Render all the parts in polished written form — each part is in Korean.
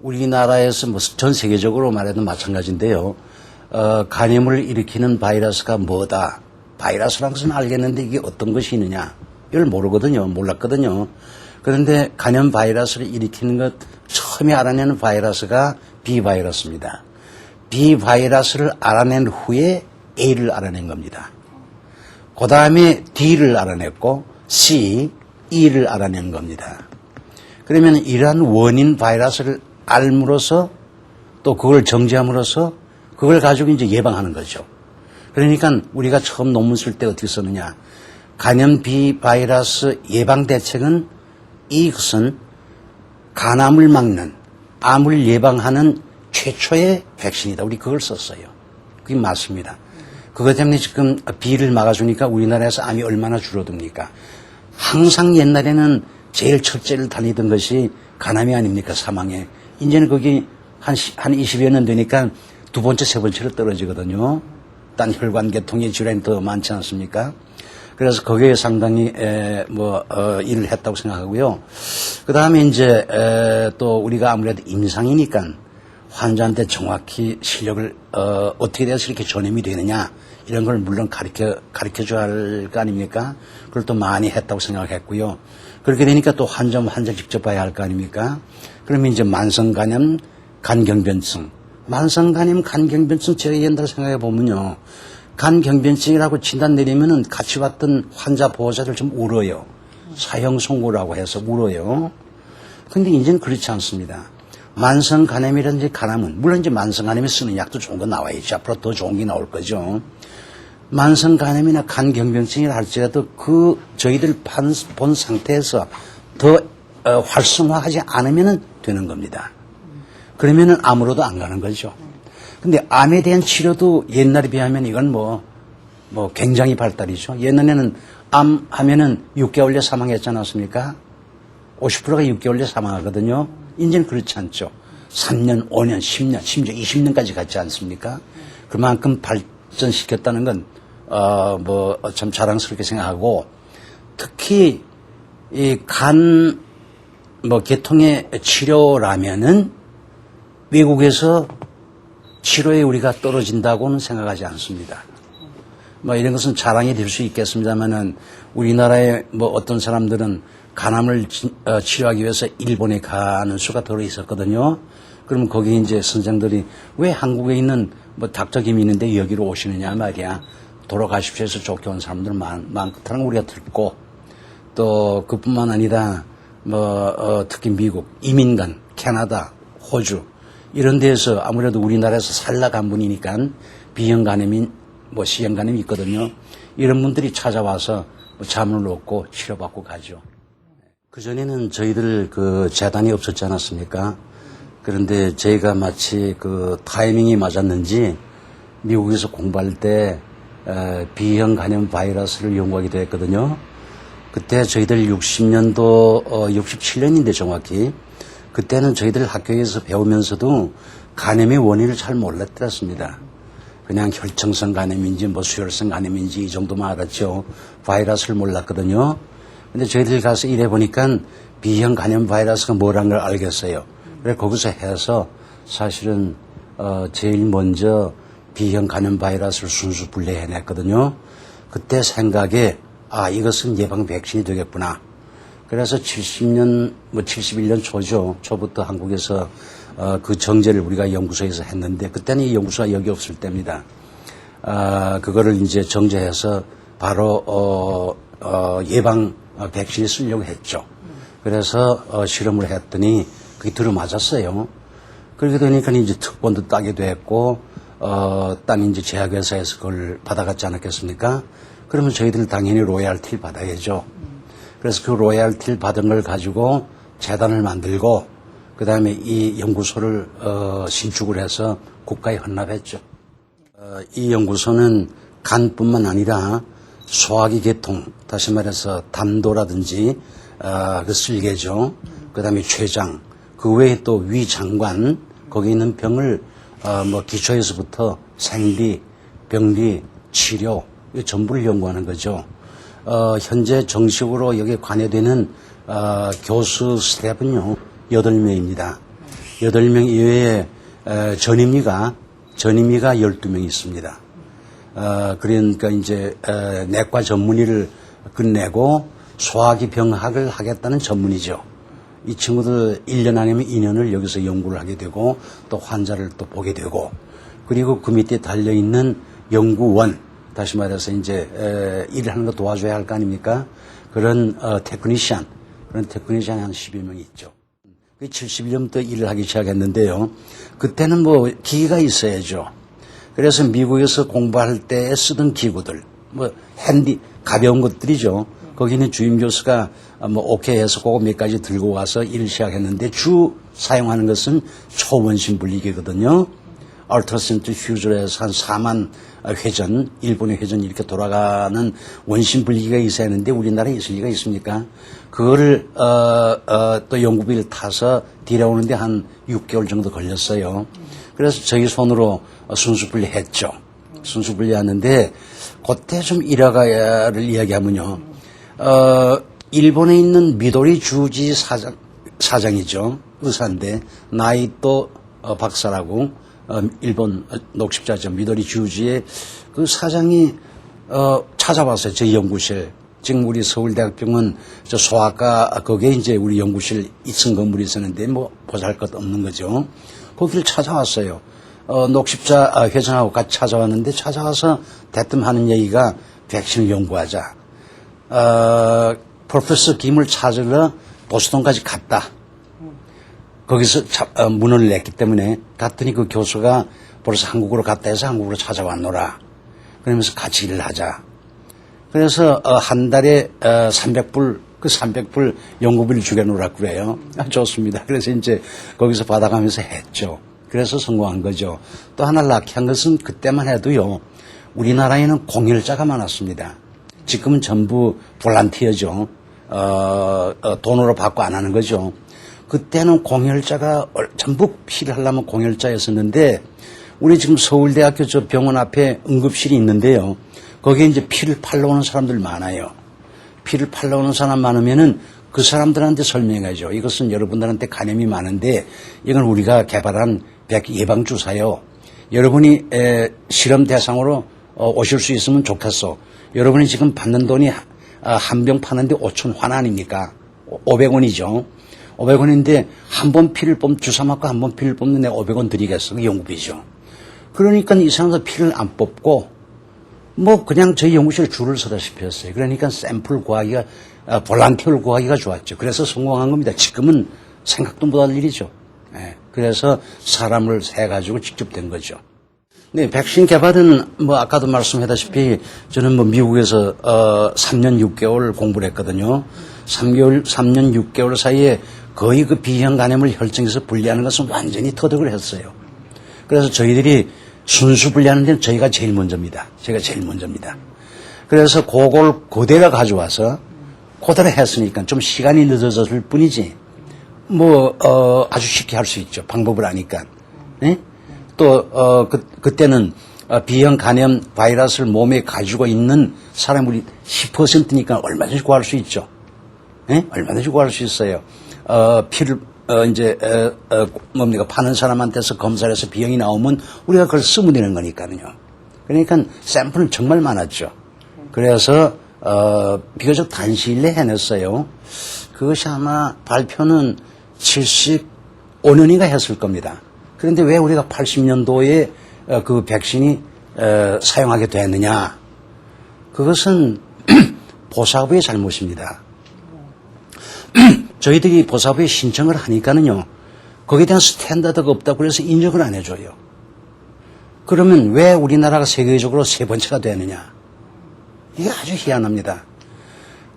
우리나라에서 뭐 전 세계적으로 말해도 마찬가지인데요. 감염을 일으키는 바이러스가 뭐다. 바이러스라는 것은 알겠는데 이게 어떤 것이 있느냐. 이걸 모르거든요. 몰랐거든요. 그런데 감염 바이러스를 일으키는 것 처음에 알아내는 바이러스가 B 바이러스입니다. B 바이러스를 알아낸 후에 A를 알아낸 겁니다. 그 다음에 D를 알아냈고 C, E를 알아낸 겁니다. 그러면 이러한 원인 바이러스를 알므로써 또 그걸 정지함으로써 그걸 가지고 이제 예방하는 거죠. 그러니까 우리가 처음 논문 쓸 때 어떻게 썼느냐. 감염 B 바이러스 예방 대책은 이것은 간암을 막는 암을 예방하는 최초의 백신이다. 우리 그걸 썼어요. 그게 맞습니다. 그것 때문에 지금 B를 막아주니까 우리나라에서 암이 얼마나 줄어듭니까? 항상 옛날에는 제일 첫째를 다니던 것이 간암이 아닙니까? 사망에. 이제는 거기 한 20여 년 되니까 두 번째, 세 번째로 떨어지거든요. 딴 혈관계통의 질환이 더 많지 않습니까? 그래서 거기에 상당히 일을 했다고 생각하고요. 그 다음에 이제 또 우리가 아무래도 임상이니까 환자한테 정확히 실력을 어떻게 돼서 이렇게 전염이 되느냐 이런 걸 물론 가르쳐줘야 할 거 아닙니까? 그걸 또 많이 했다고 생각했고요. 그렇게 되니까 또 환자 직접 봐야 할 거 아닙니까? 그러면 이제 만성간염, 간경변증. 만성간염, 간경변증 제가 옛날에 생각해 보면요. 간경변증이라고 진단 내리면은 같이 왔던 환자 보호자들 좀 울어요. 사형 선고라고 해서 울어요. 근데 이제는 그렇지 않습니다. 만성간염이라든지 간암은, 물론 이제 만성간염에 쓰는 약도 좋은 거 나와야지. 앞으로 더 좋은 게 나올 거죠. 만성간염이나 간경변증이라 할지라도 저희들 본 상태에서 더 활성화하지 않으면 되는 겁니다. 그러면은 암으로도 안 가는 거죠. 근데 암에 대한 치료도 옛날에 비하면 이건 굉장히 발달이죠. 옛날에는 암 하면은 6개월에 사망했지 않았습니까? 50%가 6개월에 사망하거든요. 이제는 그렇지 않죠. 3년, 5년, 10년, 심지어 20년까지 갔지 않습니까? 그만큼 발전시켰다는 건, 참 자랑스럽게 생각하고, 특히, 계통의 치료라면은 외국에서 치료에 우리가 떨어진다고는 생각하지 않습니다. 이런 것은 자랑이 될 수 있겠습니다만은 우리나라에 어떤 사람들은 간암을 치료하기 위해서 일본에 가는 수가 들어 있었거든요. 그러면 거기 이제 선생들이 왜 한국에 있는 닥터김이 있는데 여기로 오시느냐 말이야. 돌아가십시오 해서 좋게 온 사람들 많다는 걸 우리가 듣고 또 그뿐만 아니라 특히 미국, 이민간, 캐나다, 호주 이런 데에서 아무래도 우리나라에서 살라간 분이니까 B형 간염인 C형 간염이 있거든요. 이런 분들이 찾아와서 자문을 얻고 치료받고 가죠. 그전에는 저희들 재단이 없었지 않았습니까? 그런데 저희가 마치 타이밍이 맞았는지 미국에서 공부할 때 B형 간염 바이러스를 연구하기도 했거든요. 그때 저희들 60년도, 67년인데 정확히 그때는 저희들 학교에서 배우면서도 간염의 원인을 잘 몰랐더랬습니다. 그냥 혈청성 간염인지 수혈성 간염인지 이 정도만 알았죠. 바이러스를 몰랐거든요. 근데 저희들 가서 일해 보니까 B형 간염 바이러스가 뭐라는 걸 알겠어요. 그래서 거기서 해서 사실은 제일 먼저 B형 간염 바이러스를 순수 분리해냈거든요. 그때 생각에 이것은 예방 백신이 되겠구나. 그래서 71년 초부터 한국에서 그 정제를 우리가 연구소에서 했는데 그때는 이 연구소가 여기 없을 때입니다. 그거를 이제 정제해서 바로 예방 백신을 쓰려고 했죠. 그래서 실험을 했더니 그게 들어맞았어요. 그렇게 되니까 이제 특본도 따게 됐고 딴 이제 제약회사에서 그걸 받아갔지 않았겠습니까? 그러면 저희들 당연히 로얄티를 받아야죠. 그래서 그 로얄티를 받은 걸 가지고 재단을 만들고 그 다음에 이 연구소를 신축을 해서 국가에 헌납했죠. 이 연구소는 간뿐만 아니라 소화기 계통, 다시 말해서 담도라든지 그 쓸개죠. 그 다음에 췌장, 그 외에 또 위장관, 거기 있는 병을 기초에서부터 생리, 병리, 치료 이 전부를 연구하는 거죠. 현재 정식으로 여기에 관여되는 교수 스텝은요 8명입니다. 8명 이외에 전임의가 12명 있습니다. 그러니까 이제 내과 전문의를 끝내고 소화기 병학을 하겠다는 전문의죠. 이 친구들 1년 아니면 2년을 여기서 연구를 하게 되고 또 환자를 또 보게 되고 그리고 그 밑에 달려있는 연구원, 다시 말해서 이제 일을 하는 거 도와줘야 할 거 아닙니까? 그런 테크니션, 그런 테크니션이 한 12명 있죠. 70년부터 일을 하기 시작했는데요. 그때는 뭐 기기가 있어야죠. 그래서 미국에서 공부할 때 쓰던 기구들, 뭐 가벼운 것들이죠. 거기는 주임 교수가 뭐 오케이 해서 그거 몇 가지 들고 와서 일을 시작했는데 주 사용하는 것은 초원심 분리기거든요. 알트라센트 퓨즈로 해서 한 4만 회전, 일본의 회전이 이렇게 돌아가는 원심 분리기가 있어야 하는데 우리나라에 있을 리가 있습니까? 그거를 또 연구비를 타서 들여오는데 한 6개월 정도 걸렸어요. 그래서 저희 손으로 순수 분리했죠. 순수 분리하는데 그때 좀 일화를 이야기하면요. 일본에 있는 미도리 주지 사장이죠. 의사인데 나이또 박사라고 일본 녹십자죠. 미도리 주지의 그 사장이 찾아왔어요. 저희 연구실. 지금 우리 서울대학병원 저 소아과 거기에 이제 우리 연구실 2층 건물이 있었는데 뭐 보잘 것 없는 거죠. 거기를 찾아왔어요. 녹십자 회장하고 같이 찾아왔는데 찾아와서 대뜸 하는 얘기가 백신을 연구하자. 프로페서 김을 찾으러 보스턴까지 갔다. 거기서 문을 냈기 때문에 갔더니 그 교수가 벌써 한국으로 갔다 해서 한국으로 찾아왔노라. 그러면서 같이 일을 하자. 그래서 한 달에 300불, 그 300불 연구비를 주게놓으라 그래요. 좋습니다. 그래서 이제 거기서 받아가면서 했죠. 그래서 성공한 거죠. 또 하나 락한 것은 그때만 해도요. 우리나라에는 공혈자가 많았습니다. 지금은 전부 볼란티어죠. 돈으로 받고 안 하는 거죠. 그때는 공혈자가 전부 피를 하려면 공혈자였었는데 우리 지금 서울대학교 저 병원 앞에 응급실이 있는데요. 거기에 이제 피를 팔러 오는 사람들 많아요. 피를 팔러 오는 사람 많으면은 그 사람들한테 설명해야죠. 이것은 여러분들한테 간염이 많은데 이건 우리가 개발한 예방주사요. 여러분이 실험 대상으로 오실 수 있으면 좋겠어. 여러분이 지금 받는 돈이 한 병 파는데 5,000원 아닙니까? 500원이죠. 500원인데 한 번 피를 주사 맞고 한 번 피를 뽑는 내 500원 드리겠어. 그 연구비죠. 그러니까 이 사람들 피를 안 뽑고 뭐 그냥 저희 연구실에 줄을 서다시피 했어요. 그러니까 샘플 구하기가 볼란티어를 구하기가 좋았죠. 그래서 성공한 겁니다. 지금은 생각도 못할 일이죠. 그래서 사람을 세가지고 직접 된 거죠. 네, 백신 개발은 뭐 아까도 말씀했다시피 저는 뭐 미국에서 3년 6개월 공부를 했거든요. 3년 6개월 사이에 거의 그 B형 간염을 혈증에서 분리하는 것은 완전히 터득을 했어요. 그래서 저희들이 순수 분리하는 데는 저희가 제일 먼저입니다. 제가 제일 먼저입니다. 그래서 그걸 그대로 가져와서 그대로 했으니까 좀 시간이 늦어졌을 뿐이지 뭐 아주 쉽게 할 수 있죠. 방법을 아니까. 네? 또 그때는 B형 간염 바이러스를 몸에 가지고 있는 사람이 10%니까 얼마든지 구할 수 있죠. 네? 얼마든지 구할 수 있어요. 피를 이제 뭡니까 파는 사람한테서 검사를 해서 B형이 나오면 우리가 그걸 쓰면 되는 거니까요. 그러니까 샘플은 정말 많았죠. 그래서 비교적 단시일 내에 해냈어요. 그것이 아마 발표는 75년인가 했을 겁니다. 그런데 왜 우리가 80년도에 그 백신이 사용하게 됐느냐? 그것은 보사부의 잘못입니다. 저희들이 보사부에 신청을 하니까는요, 거기에 대한 스탠다드가 없다고 그래서 인정을 안 해줘요. 그러면 왜 우리나라가 세계적으로 세 번째가 되느냐? 이게 아주 희한합니다.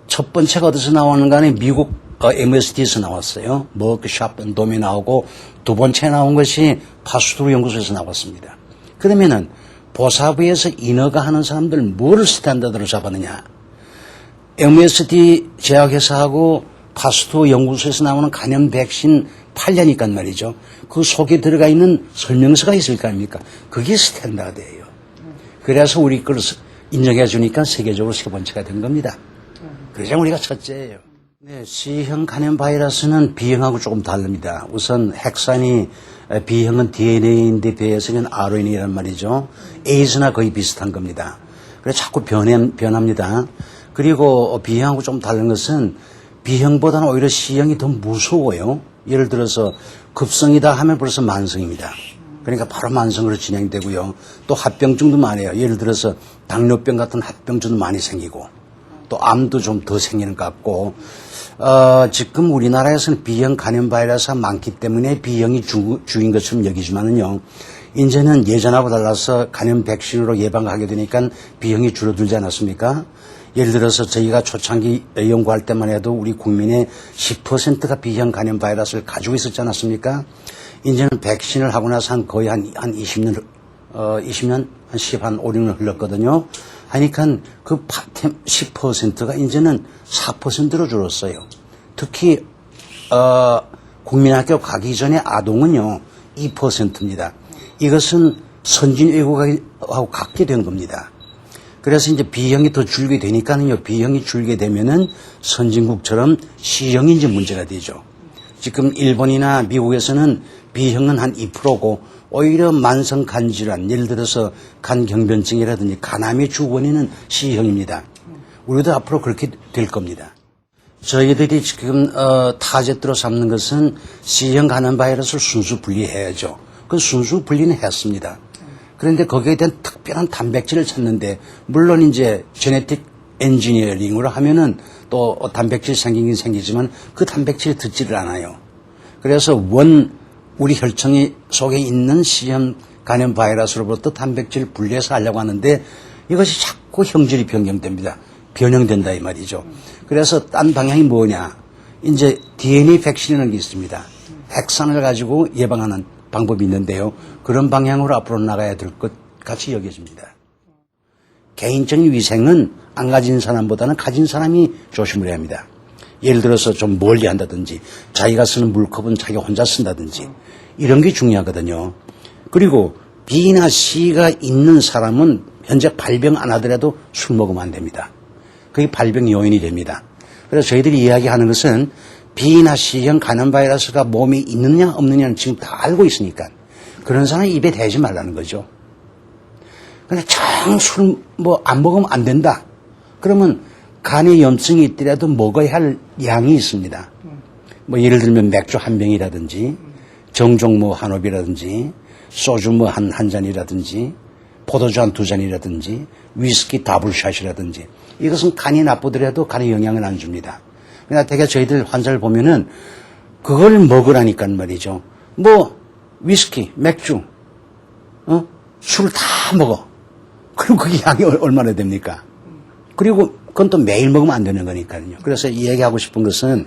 첫 번째가 어디서 나오는 간에 미국 MSD에서 나왔어요. 머크샵 앤돔이 나오고 두 번째 나온 것이 파스투르 연구소에서 나왔습니다. 그러면은 보사부에서 인허가 하는 사람들 뭐를 스탠다드로 잡았느냐? MSD 제약회사하고 파스투르 연구소에서 나오는 간염 백신 팔려니까 말이죠. 그 속에 들어가 있는 설명서가 있을 거 아닙니까? 그게 스탠다드예요. 그래서 우리 걸 인정해 주니까 세계적으로 세 번째가 된 겁니다. 그래서 우리가 첫째예요. 네, C형 간염 바이러스는 B형하고 조금 다릅니다. 우선 핵산이 B형은 DNA인데 B에서는 RNA란 말이죠. 에이즈나 거의 비슷한 겁니다. 그래서 자꾸 변합니다. 그리고 B형하고 좀 다른 것은 B형보다는 오히려 C형이 더 무서워요. 예를 들어서 급성이다 하면 벌써 만성입니다. 그러니까 바로 만성으로 진행되고요. 또 합병증도 많아요. 예를 들어서 당뇨병 같은 합병증도 많이 생기고 또 암도 좀 더 생기는 것 같고 지금 우리나라에서는 B형 간염 바이러스가 많기 때문에 B형이 주인 것처럼 여기지만은요. 이제는 예전하고 달라서 간염 백신으로 예방하게 되니까 B형이 줄어들지 않았습니까? 예를 들어서 저희가 초창기 연구할 때만 해도 우리 국민의 10%가 B형 간염 바이러스를 가지고 있었지 않았습니까? 이제는 백신을 하고 나서 거의 한 20년, 한 5, 6년 흘렀거든요. 하니까 그 10%가 이제는 4%로 줄었어요. 특히, 국민학교 가기 전에 아동은요, 2%입니다. 이것은 선진 외국하고 같게 된 겁니다. 그래서 이제 B형이 더 줄게 되니까는요, B형이 줄게 되면은 선진국처럼 C형이 이제 문제가 되죠. 지금 일본이나 미국에서는 B형은 한 2%고 오히려 만성 간질환, 예를 들어서 간경변증이라든지 간암의 주원인은 C형입니다. 우리도 앞으로 그렇게 될 겁니다. 저희들이 지금 타겟으로 삼는 것은 C형 간암 바이러스를 순수 분리해야죠. 그 순수 분리는 했습니다. 그런데 거기에 대한 특별한 단백질을 찾는데 물론 이제 제네틱 엔지니어링으로 하면은 또 단백질 생기긴 생기지만 그 단백질이 듣지를 않아요. 그래서 우리 혈청 속에 있는 C형 간염 바이러스로부터 단백질을 분리해서 하려고 하는데 이것이 자꾸 형질이 변형된다 이 말이죠. 그래서 딴 방향이 뭐냐. 이제 DNA 백신이라는 게 있습니다. 핵산을 가지고 예방하는 방법이 있는데요. 그런 방향으로 앞으로 나가야 될 것 같이 여겨집니다. 개인적인 위생은 안 가진 사람보다는 가진 사람이 조심을 해야 합니다. 예를 들어서 좀 멀리 한다든지 자기가 쓰는 물컵은 자기 혼자 쓴다든지 이런 게 중요하거든요. 그리고 B나 C가 있는 사람은 현재 발병 안 하더라도 술 먹으면 안 됩니다. 그게 발병 요인이 됩니다. 그래서 저희들이 이야기하는 것은 B나 C형 간염 바이러스가 몸에 있느냐 없느냐는 지금 다 알고 있으니까 그런 사람이 입에 대지 말라는 거죠. 근데 정 술 안 먹으면 안 된다. 그러면 간에 염증이 있더라도 먹어야 할 양이 있습니다. 예를 들면 맥주 한 병이라든지 정종 한 홉이라든지 소주 한 잔이라든지 포도주 한 2잔이라든지 위스키 더블샷이라든지 이것은 간이 나쁘더라도 간에 영향을 안 줍니다. 그러나 대개 저희들 환자를 보면은 그걸 먹으라니까 말이죠. 위스키, 맥주, 술 다 먹어. 그럼 그게 양이 얼마나 됩니까? 그리고 그건 또 매일 먹으면 안 되는 거니까요. 그래서 이야기하고 싶은 것은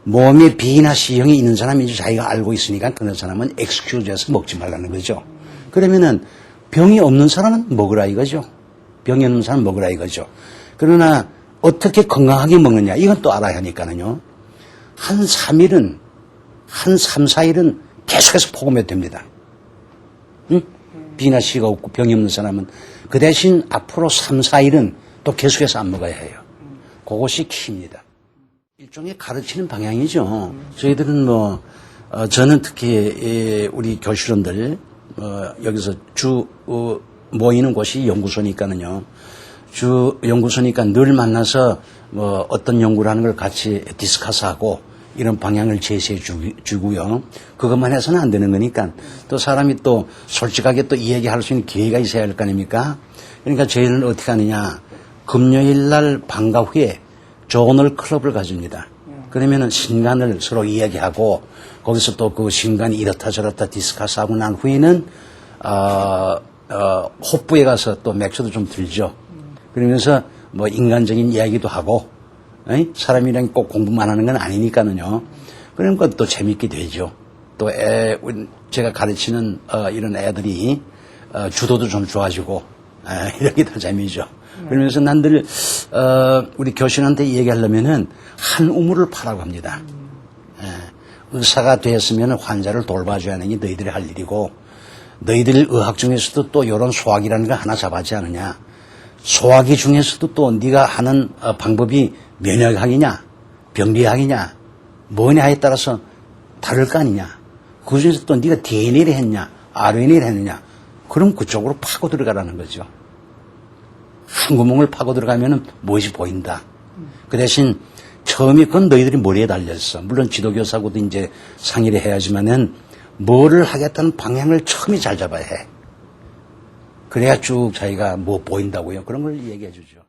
몸에 B나 C형이 있는 사람이 이제 자기가 알고 있으니까 그런 사람은 엑스큐즈해서 먹지 말라는 거죠. 그러면은 병이 없는 사람은 먹으라 이거죠. 병이 없는 사람은 먹으라 이거죠. 그러나 어떻게 건강하게 먹느냐 이건 또 알아야 하니까요. 한 3일은 한 3, 4일은 계속해서 포함해도 됩니다. 응? B나 C가 없고 병이 없는 사람은 그 대신 앞으로 3, 4일은 또 계속해서 안 먹어야 해요. 그것이 키입니다. 일종의 가르치는 방향이죠. 저희들은 저는 특히 우리 교실원들 여기서 모이는 곳이 연구소니까는요. 연구소니까 늘 만나서 어떤 연구를 하는 걸 같이 디스커스하고 이런 방향을 제시해 주고요. 그것만 해서는 안 되는 거니까 또 사람이 또 솔직하게 또 이 얘기할 수 있는 기회가 있어야 할 거 아닙니까? 그러니까 저희는 어떻게 하느냐. 금요일 날 방과 후에 조널 클럽을 가집니다. 그러면은 신간을 서로 이야기하고 거기서 또 그 신간이 이렇다 저렇다 디스커스하고 난 후에는 호프에 가서 또 맥주도 좀 들죠. 그러면서 인간적인 이야기도 하고 사람이랑 꼭 공부만 하는 건 아니니까는요. 그런 것도 재밌게 되죠. 또 제가 가르치는 이런 애들이 주도도 좀 좋아지고 이런 게 더 재미죠. 그러면서 난들 우리 교신한테 얘기하려면은 한 우물을 파라고 합니다. 의사가 되었으면 환자를 돌봐줘야 하는 게 너희들이 할 일이고 너희들 의학 중에서도 또 이런 소화기라는 거 하나 잡았지 않느냐. 소화기 중에서도 또 네가 하는 방법이 면역학이냐 병리학이냐 뭐냐에 따라서 다를 거 아니냐. 그중에서 또 네가 DNA를 했냐 RNA를 했느냐. 그럼 그쪽으로 파고 들어가라는 거죠. 한 구멍을 파고 들어가면 무엇이 보인다. 그 대신 처음에 그건 너희들이 머리에 달렸어. 물론 지도교사하고도 이제 상의를 해야지만은 뭐를 하겠다는 방향을 처음에 잘 잡아야 해. 그래야 쭉 자기가 뭐 보인다고요. 그런 걸 얘기해 주죠.